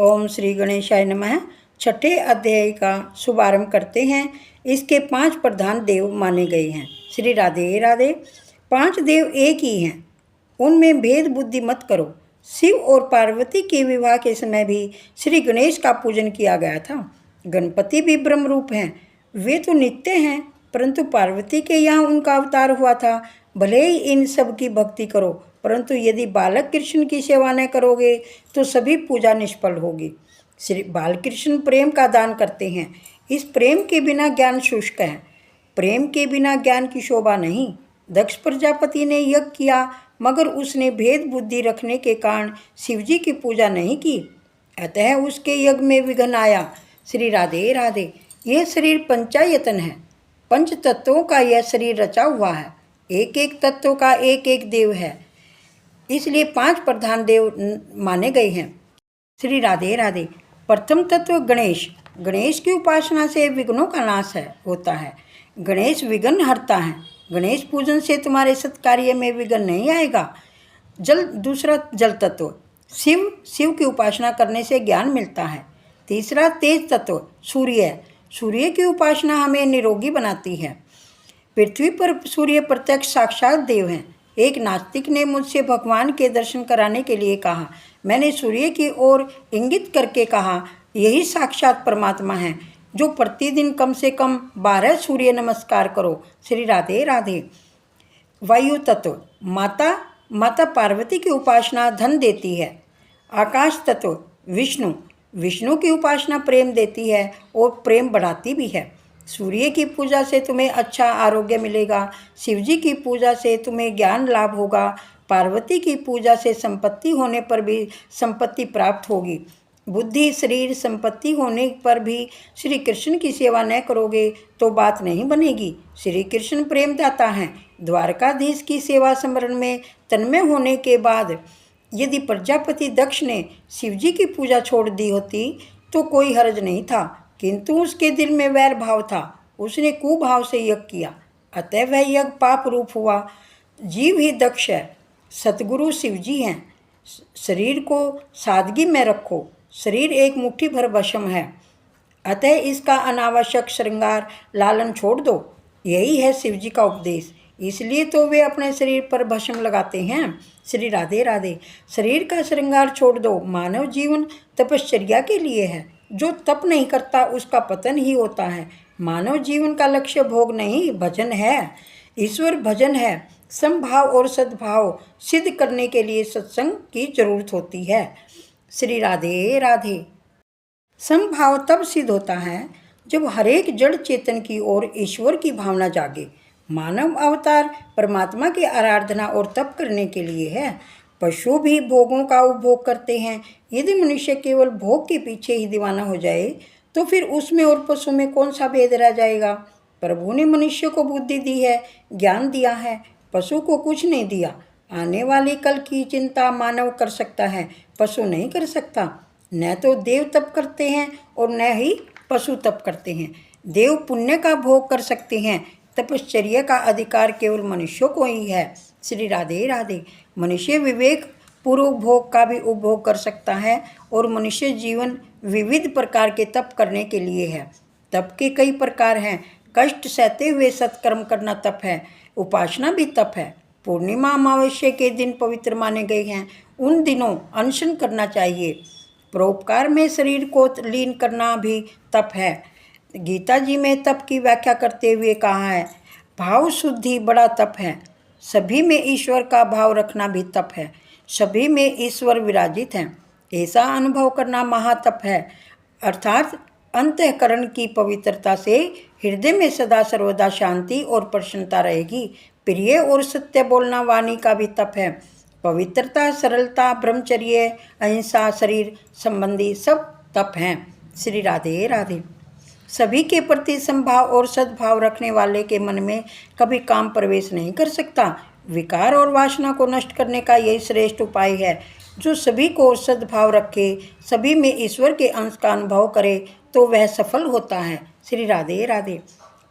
ओम श्री गणेशाय नमः। छठे अध्याय का शुभारंभ करते हैं। इसके 5 प्रधान देव माने गए हैं। श्री राधे राधे। 5 देव एक ही हैं, उनमें भेद बुद्धि मत करो। शिव और पार्वती के विवाह के समय भी श्री गणेश का पूजन किया गया था। गणपति भी ब्रह्म रूप हैं, वे तो नित्य हैं, परंतु पार्वती के यहाँ उनका अवतार हुआ था। भले ही इन सब की भक्ति करो, परंतु यदि बालक कृष्ण की सेवा न करोगे तो सभी पूजा निष्फल होगी। श्री बालकृष्ण प्रेम का दान करते हैं। इस प्रेम के बिना ज्ञान शुष्क है, प्रेम के बिना ज्ञान की शोभा नहीं। दक्ष प्रजापति ने यज्ञ किया, मगर उसने भेद बुद्धि रखने के कारण शिवजी की पूजा नहीं की, अतः उसके यज्ञ में विघ्न आया। श्री राधे राधे। यह शरीर पंचायतन है, पंच तत्वों का यह शरीर रचा हुआ है। एक एक तत्व का एक एक देव है, इसलिए 5 प्रधान देव माने गए हैं। श्री राधे राधे। प्रथम तत्व गणेश। गणेश की उपासना से विघ्नों का नाश होता है। गणेश विघ्न हरता है। गणेश पूजन से तुम्हारे सत्कार्य में विघ्न नहीं आएगा। दूसरा जल तत्व शिव। शिव की उपासना करने से ज्ञान मिलता है। तीसरा तेज तत्व सूर्य। सूर्य की उपासना हमें निरोगी बनाती है। पृथ्वी पर सूर्य प्रत्यक्ष साक्षात देव हैं। एक नास्तिक ने मुझसे भगवान के दर्शन कराने के लिए कहा। मैंने सूर्य की ओर इंगित करके कहा, यही साक्षात परमात्मा है, जो प्रतिदिन कम से कम 12 सूर्य नमस्कार करो। श्री राधे राधे। वायु तत्व माता पार्वती की उपासना धन देती है। आकाश तत्व विष्णु। विष्णु की उपासना प्रेम देती है और प्रेम बढ़ाती भी है। सूर्य की पूजा से तुम्हें अच्छा आरोग्य मिलेगा। शिवजी की पूजा से तुम्हें ज्ञान लाभ होगा। पार्वती की पूजा से संपत्ति होने पर भी संपत्ति प्राप्त होगी। बुद्धि शरीर संपत्ति होने पर भी श्री कृष्ण की सेवा न करोगे तो बात नहीं बनेगी। श्री कृष्ण प्रेमदाता हैं। द्वारकाधीश की सेवा स्मरण में तन्मय होने के बाद यदि प्रजापति दक्ष ने शिवजी की पूजा छोड़ दी होती तो कोई हर्ज नहीं था, किंतु उसके दिल में वैर भाव था। उसने कुभाव से यज्ञ किया, अतः वह यज्ञ पाप रूप हुआ। जीव ही दक्ष है, सतगुरु शिवजी हैं। शरीर को सादगी में रखो। शरीर एक मुट्ठी भर भस्म है, अतः इसका अनावश्यक श्रृंगार लालन छोड़ दो। यही है शिवजी का उपदेश, इसलिए तो वे अपने शरीर पर भस्म लगाते हैं। श्री राधे राधे। शरीर का श्रृंगार छोड़ दो। मानव जीवन तपश्चर्या के लिए है। जो तप नहीं करता उसका पतन ही होता है। मानव जीवन का लक्ष्य भोग नहीं, भजन है, ईश्वर भजन है। समभाव और सद्भाव सिद्ध करने के लिए सत्संग की जरूरत होती है। श्री राधे राधे। समभाव तब सिद्ध होता है जब हरेक जड़ चेतन की ओर ईश्वर की भावना जागे। मानव अवतार परमात्मा की आराधना और तप करने के लिए है। पशु भी भोगों का उपभोग करते हैं। यदि मनुष्य केवल भोग के पीछे ही दीवाना हो जाए तो फिर उसमें और पशु में कौन सा भेद रह जाएगा। प्रभु ने मनुष्य को बुद्धि दी है, ज्ञान दिया है, पशु को कुछ नहीं दिया। आने वाले कल की चिंता मानव कर सकता है, पशु नहीं कर सकता। न तो देव तप करते हैं और न ही पशु तप करते हैं। देव पुण्य का भोग कर सकते हैं, तपश्चर्या का अधिकार केवल मनुष्यों को ही है। श्री राधे राधे। मनुष्य विवेक पूर्व भोग का भी उपभोग कर सकता है और मनुष्य जीवन विविध प्रकार के तप करने के लिए है। तप के कई प्रकार हैं। कष्ट सहते हुए सत्कर्म करना तप है। उपासना भी तप है। पूर्णिमा अमावस्या के दिन पवित्र माने गए हैं, उन दिनों अनशन करना चाहिए। परोपकार में शरीर को लीन करना भी तप है। गीता जी में तप की व्याख्या करते हुए कहा है, भाव शुद्धि बड़ा तप है। सभी में ईश्वर का भाव रखना भी तप है। सभी में ईश्वर विराजित हैं, ऐसा अनुभव करना महातप है। अर्थात अंतःकरण की पवित्रता से हृदय में सदा सर्वदा शांति और प्रसन्नता रहेगी। प्रिय और सत्य बोलना वाणी का भी तप है। पवित्रता, सरलता, ब्रह्मचर्य, अहिंसा, शरीर संबंधी सब तप हैं। श्री राधे राधे। सभी के प्रति समभाव और सद्भाव रखने वाले के मन में कभी काम प्रवेश नहीं कर सकता। विकार और वासना को नष्ट करने का यही श्रेष्ठ उपाय है। जो सभी को सद्भाव रखे, सभी में ईश्वर के अंश का अनुभव करे तो वह सफल होता है। श्री राधे राधे।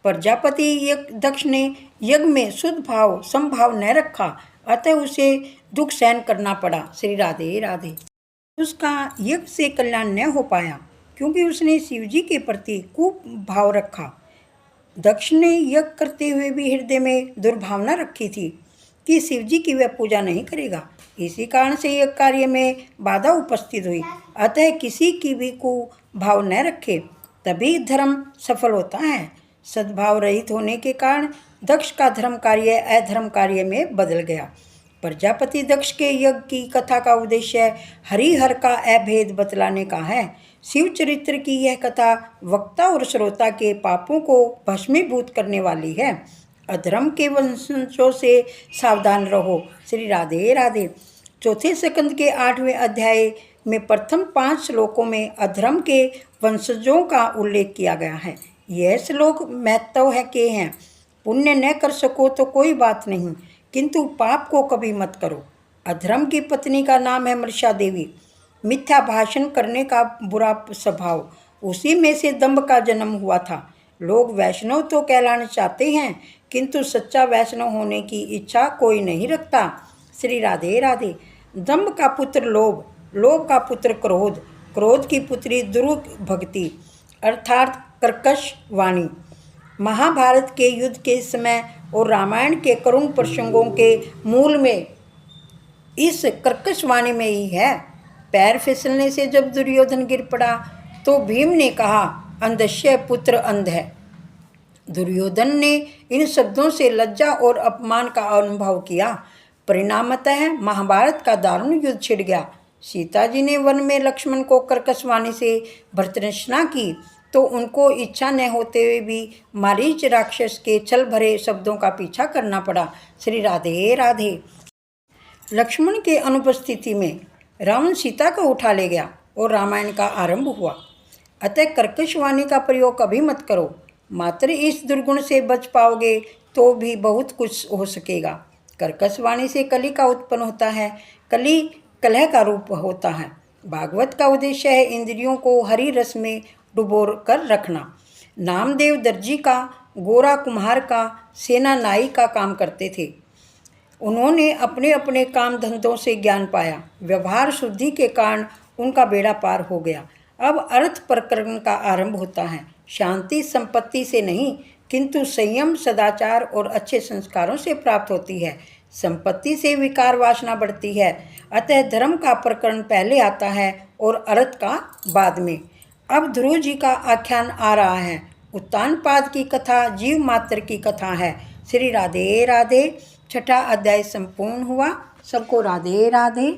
प्रजापति दक्ष ने यज्ञ में शुद्ध भाव समभाव न रखा, अतः उसे दुख सहन करना पड़ा। श्री राधे राधे। उसका यज्ञ से कल्याण न हो पाया क्योंकि उसने शिव जी के प्रति कूप भाव रखा। दक्ष ने यज्ञ करते हुए भी हृदय में दुर्भावना रखी थी कि शिव जी की वह पूजा नहीं करेगा। इसी कारण से यज्ञ कार्य में बाधा उपस्थित हुई। अतः किसी की भी कुभाव न रखे, तभी धर्म सफल होता है। सद्भाव रहित होने के कारण दक्ष का धर्म कार्य अधर्म कार्य में बदल गया। प्रजापति दक्ष के यज्ञ की कथा का उद्देश्य हरिहर का अभेद बतलाने का है। शिव चरित्र की यह कथा वक्ता और श्रोता के पापों को भस्मीभूत करने वाली है। अधर्म के वंशजों से सावधान रहो। श्री राधे राधे। चौथे स्कंद के 8वें अध्याय में प्रथम 5 श्लोकों में अधर्म के वंशजों का उल्लेख किया गया है। यह श्लोक महत्व है के हैं। पुण्य न कर सको तो कोई बात नहीं, किंतु पाप को कभी मत करो। अधर्म की पत्नी का नाम है मृषा देवी। मिथ्या भाषण करने का बुरा स्वभाव, उसी में से दंभ का जन्म हुआ था। लोग वैष्णव तो कहलाना चाहते हैं, किंतु सच्चा वैष्णव होने की इच्छा कोई नहीं रखता। श्री राधे राधे। दंभ का पुत्र लोभ, लोभ का पुत्र क्रोध, क्रोध की पुत्री दुर्भक्ति अर्थात कर्कश वाणी। महाभारत के युद्ध के समय और रामायण के करुण प्रसंगों के मूल में इस कर्कश वाणी में ही है। पैर फिसलने से जब दुर्योधन गिर पड़ा तो भीम ने कहा, अंधस्य पुत्र अंध है। दुर्योधन ने इन शब्दों से लज्जा और अपमान का अनुभव किया। परिणामतः महाभारत का दारुण युद्ध छिड़ गया। सीता जी ने वन में लक्ष्मण को कर्कश वाणी से भर्त्सना की तो उनको इच्छा न होते हुए भी मारीच राक्षस के छल भरे शब्दों का पीछा करना पड़ा। श्री राधे राधे। लक्ष्मण के अनुपस्थिति में रावण सीता को उठा ले गया और रामायण का आरंभ हुआ। अतः कर्कश वाणी का प्रयोग कभी मत करो। मात्र इस दुर्गुण से बच पाओगे तो भी बहुत कुछ हो सकेगा। कर्कश वाणी से कली का उत्पन्न होता है। कली कलह का रूप होता है। भागवत का उद्देश्य है इंद्रियों को हरि रस में डुबो कर रखना। नामदेव दर्जी का, गोरा कुम्हार का, सेना नाई का काम करते थे। उन्होंने अपने अपने काम धंधों से ज्ञान पाया। व्यवहार शुद्धि के कारण उनका बेड़ा पार हो गया। अब अर्थ प्रकरण का आरंभ होता है। शांति संपत्ति से नहीं, किंतु संयम, सदाचार और अच्छे संस्कारों से प्राप्त होती है। संपत्ति से विकार वासना बढ़ती है। अतः धर्म का प्रकरण पहले आता है और अर्थ का बाद में। अब ध्रुव जी का आख्यान आ रहा है। उत्तानपाद की कथा जीव मात्र की कथा है। श्री राधे राधे। 6ठा अध्याय संपूर्ण हुआ। सबको राधे राधे।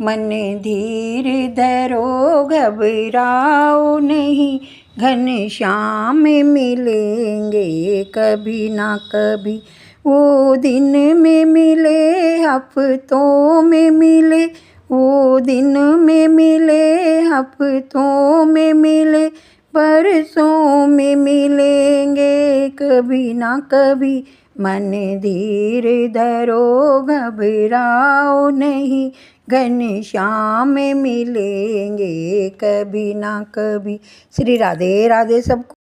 मन धीर धरो घबराओ नहीं, घनश्याम मिलेंगे कभी ना कभी। वो दिन में मिले, हफ्तों में मिले, वो दिन में मिले, हफ्तों में मिले, बरसों में मिलेंगे कभी ना कभी। मन धीर धरो घबराओ नहीं, घनश्याम मिलेंगे कभी ना कभी। श्री राधे राधे सबको।